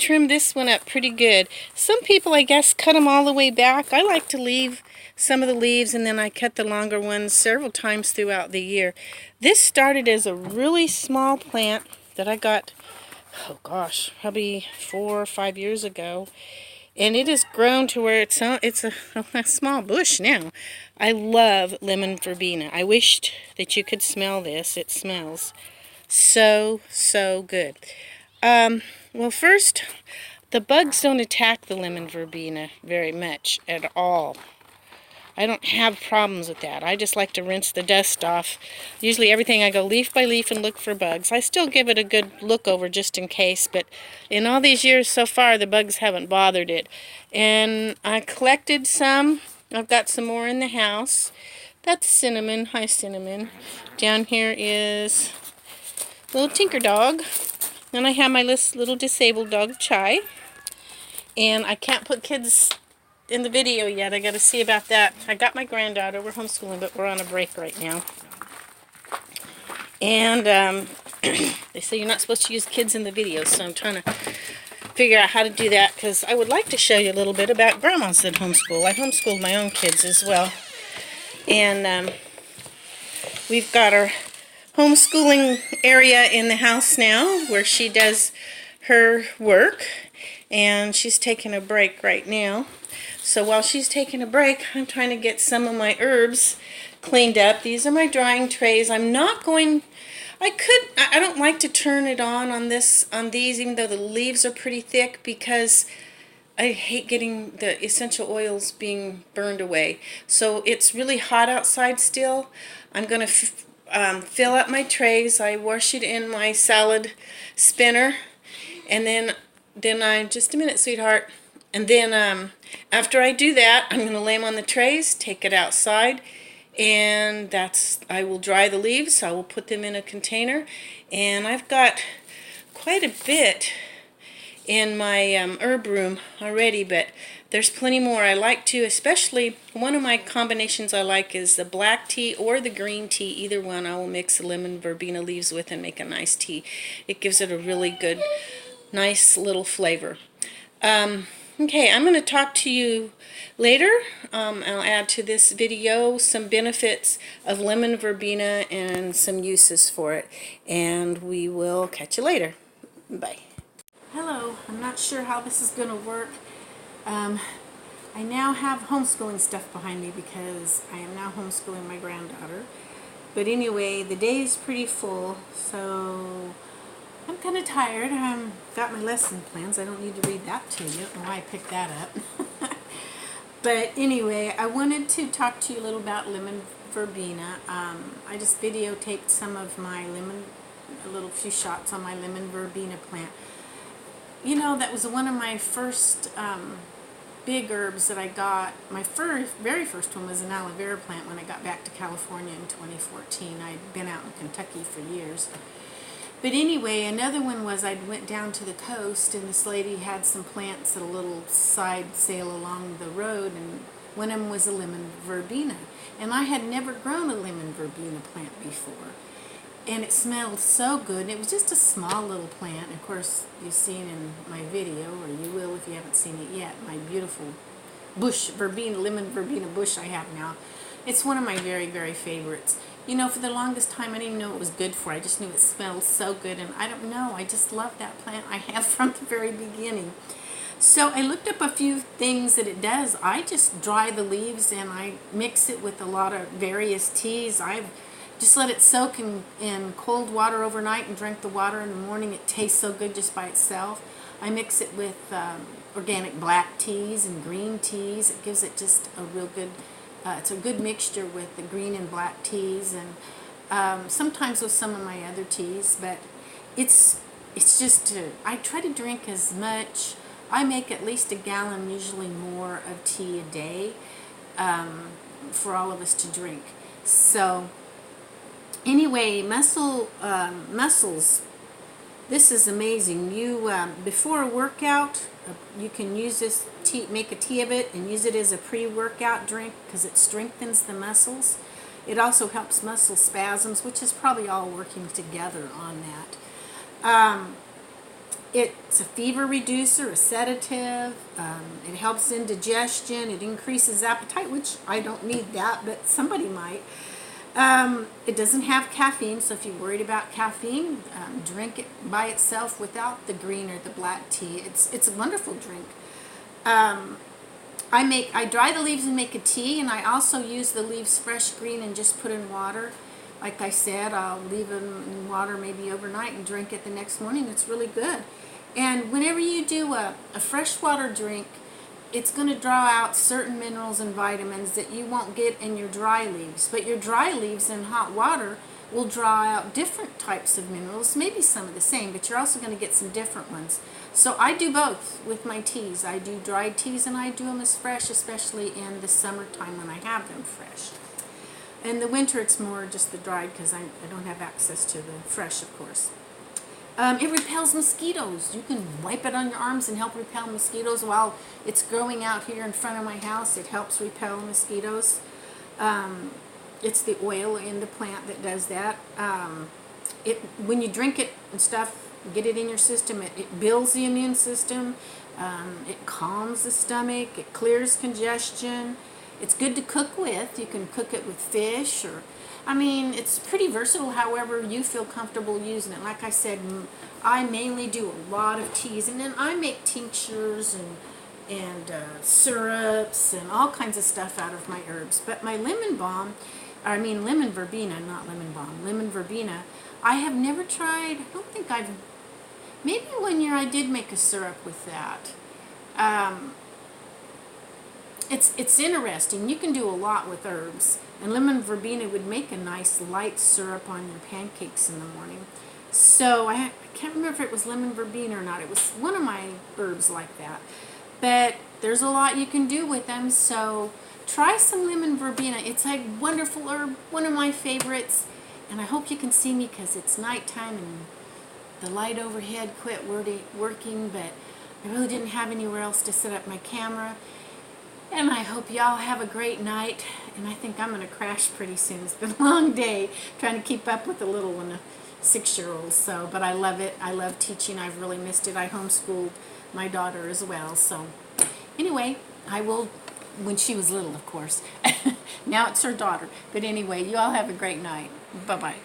trimmed this one up pretty good. Some people, I guess, cut them all the way back. I like to leave some of the leaves, and then I cut the longer ones several times throughout the year. This started as a really small plant that I got, oh gosh, probably 4 or 5 years ago. And it has grown to where it's a small bush now. I love lemon verbena. I wished that you could smell this. It smells so, so good. Well, first, the bugs don't attack the lemon verbena very much at all. I don't have problems with that. I just like to rinse the dust off. Usually everything I go leaf by leaf and look for bugs. I still give it a good look over just in case, but in all these years so far, the bugs haven't bothered it. And I collected some. I've got some more in the house. That's Cinnamon. Hi, Cinnamon. Down here is little Tinker Dog. Then I have my little disabled dog, Chai. And I can't put kids in the video yet. I got to see about that. I got my granddaughter. We're homeschooling, but we're on a break right now. And they say you're not supposed to use kids in the video, so I'm trying to figure out how to do that, because I would like to show you a little bit about grandmas that homeschool. I homeschooled my own kids as well. And we've got our homeschooling area in the house now where she does her work, and she's taking a break right now. So while she's taking a break, I'm trying to get some of my herbs cleaned up. These are my drying trays. I'm not going, I don't like to turn it on these, even though the leaves are pretty thick, because I hate getting the essential oils being burned away. So it's really hot outside still. I'm going to fill up my trays. I wash it in my salad spinner, and then I, just a minute, sweetheart. And then after I do that, I'm going to lay them on the trays, take it outside, and I will dry the leaves. I will put them in a container, and I've got quite a bit in my herb room already, but there's plenty more. I like to, especially one of my combinations I like is the black tea or the green tea. Either one I will mix the lemon verbena leaves with and make a nice tea. It gives it a really good, nice little flavor. Okay, I'm going to talk to you later. I'll add to this video some benefits of lemon verbena and some uses for it. And we will catch you later. Bye. Hello, I'm not sure how this is going to work. I now have homeschooling stuff behind me because I am now homeschooling my granddaughter. But anyway, the day is pretty full, so I'm kind of tired. I've got my lesson plans. I don't need to read that to you. I don't know why I picked that up. But anyway, I wanted to talk to you a little about lemon verbena. I just videotaped some of my a few shots on my lemon verbena plant. You know, that was one of my first big herbs that I got. My very first one was an aloe vera plant when I got back to California in 2014. I'd been out in Kentucky for years. But anyway, another one was I went down to the coast, and this lady had some plants at a little side sail along the road, and one of them was a lemon verbena. And I had never grown a lemon verbena plant before. And it smelled so good. And it was just a small little plant. Of course, you've seen in my video, or you will if you haven't seen it yet, my beautiful bush, lemon verbena bush I have now. It's one of my very, very favorites. You know, for the longest time, I didn't even know it was good for. I just knew it smelled so good, and I don't know, I just love that plant. I have from the very beginning. So I looked up a few things that it does. I just dry the leaves, and I mix it with a lot of various teas. I've just let it soak in cold water overnight and drink the water in the morning. It tastes so good just by itself. I mix it with organic black teas and green teas. It gives it just a real good it's a good mixture with the green and black teas, and sometimes with some of my other teas. But it's just I try to drink as much. I make at least a gallon, usually more, of tea a day for all of us to drink. So anyway, mussels. This is amazing. You before a workout, you can use this tea, make a tea of it, and use it as a pre-workout drink because it strengthens the muscles. It also helps muscle spasms, which is probably all working together on that. It's a fever reducer, a sedative. It helps in digestion. It increases appetite, which I don't need that, but somebody might. It doesn't have caffeine, so if you're worried about caffeine, drink it by itself without the green or the black tea. It's a wonderful drink. I dry the leaves and make a tea, and I also use the leaves fresh green and just put in water. Like I said, I'll leave them in water maybe overnight and drink it the next morning. It's really good. And whenever you do a freshwater drink, it's going to draw out certain minerals and vitamins that you won't get in your dry leaves. But your dry leaves in hot water will draw out different types of minerals, maybe some of the same, but you're also going to get some different ones. So I do both with my teas. I do dried teas and I do them as fresh, especially in the summertime when I have them fresh. In the winter it's more just the dried because I don't have access to the fresh, of course. It repels mosquitoes. You can wipe it on your arms and help repel mosquitoes while it's growing out here in front of my house. It helps repel mosquitoes. It's the oil in the plant that does that. When you drink it and stuff, get it in your system, it builds the immune system. It calms the stomach. It clears congestion. It's good to cook with. You can cook it with fish or it's pretty versatile however you feel comfortable using it. Like I said, I mainly do a lot of teas, and then I make tinctures and syrups and all kinds of stuff out of my herbs. But my lemon verbena, not lemon balm, lemon verbena, I have never tried. Maybe one year I did make a syrup with that. It's interesting. You can do a lot with herbs. And lemon verbena would make a nice light syrup on your pancakes in the morning. So I can't remember if it was lemon verbena or not. It was one of my herbs like that. But there's a lot you can do with them. So try some lemon verbena. It's a wonderful herb, one of my favorites. And I hope you can see me because it's nighttime and the light overhead quit working. But I really didn't have anywhere else to set up my camera. And I hope y'all have a great night. And I think I'm going to crash pretty soon. It's been a long day trying to keep up with the little one, a 6-year-old. But I love it. I love teaching. I've really missed it. I homeschooled my daughter as well. So anyway, I will, when she was little, of course. Now it's her daughter. But anyway, you all have a great night. Bye-bye.